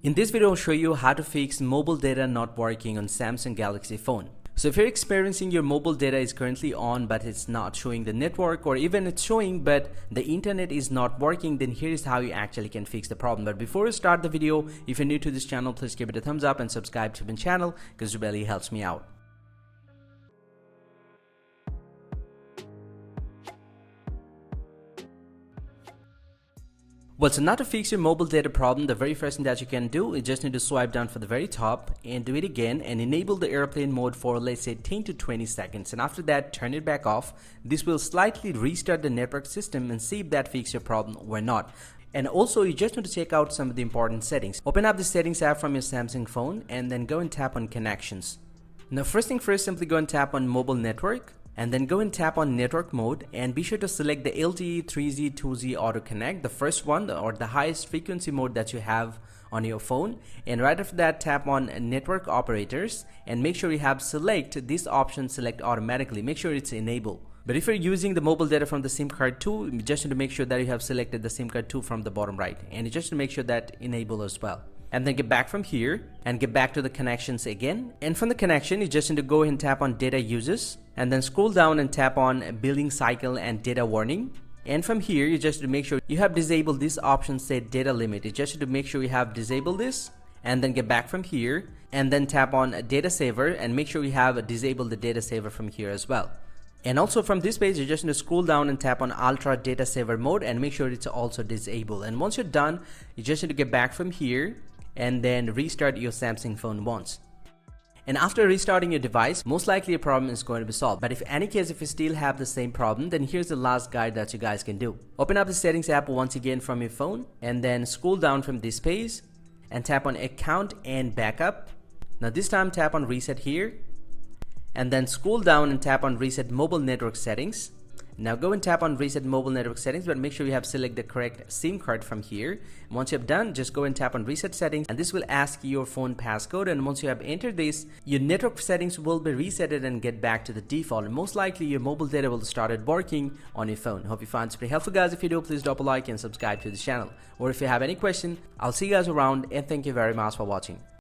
In this video, I'll show you how to fix mobile data not working on Samsung Galaxy phone. So if you're experiencing your mobile data is currently on but it's not showing the network, or even it's showing but the internet is not working, then here is how you actually can fix the problem. But before we start the video, if you're new to this channel, please give it a thumbs up and subscribe to the channel because it really helps me out. Well, so now to fix your mobile data problem, the very first thing that you can do is just need to swipe down for the very top and do it again and enable the airplane mode for, let's say, 10 to 20 seconds. And after that, turn it back off. This will slightly restart the network system and see if that fixes your problem or not. And also, you just need to check out some of the important settings. Open up the settings app from your Samsung phone and then go and tap on connections. Now, first thing first, simply go and tap on mobile network. And then go and tap on network mode and be sure to select the LTE 3G 2G auto connect, the first one or the highest frequency mode that you have on your phone. And right after that, tap on network operators and make sure you have select this option, select automatically. Make sure it's enabled. But if you're using the mobile data from the SIM card 2, you just need to make sure that you have selected the SIM card 2 from the bottom right, and you just need to make sure that enable as well. And then get back from here and get back to the connections again. And from the connection, you just need to go ahead and tap on data uses and then scroll down and tap on billing cycle and data warning. And from here, you just need to make sure you have disabled this option, say data limit. You just need to make sure you have disabled this and then get back from here and then tap on data saver and make sure you have disabled the data saver from here as well. And also from this page, you just need to scroll down and tap on ultra data saver mode and make sure it's also disabled. And once you're done, you just need to get back from here and then restart your Samsung phone once. And after restarting your device, most likely your problem is going to be solved. But if any case, if you still have the same problem, then here's the last guide that you guys can do. Open up the settings app once again from your phone and then scroll down from this page and tap on account and backup. Now this time tap on reset here and then scroll down and tap on reset mobile network settings. Now go and tap on reset mobile network settings, but make sure you have select the correct SIM card from here. Once you have done, just go and tap on reset settings and this will ask your phone passcode, and once you have entered this, your network settings will be resetted and get back to the default, and most likely your mobile data will start working on your phone. Hope you find this pretty helpful, guys. If you do, please drop a like and subscribe to the channel. Or if you have any question, I'll see you guys around, and thank you very much for watching.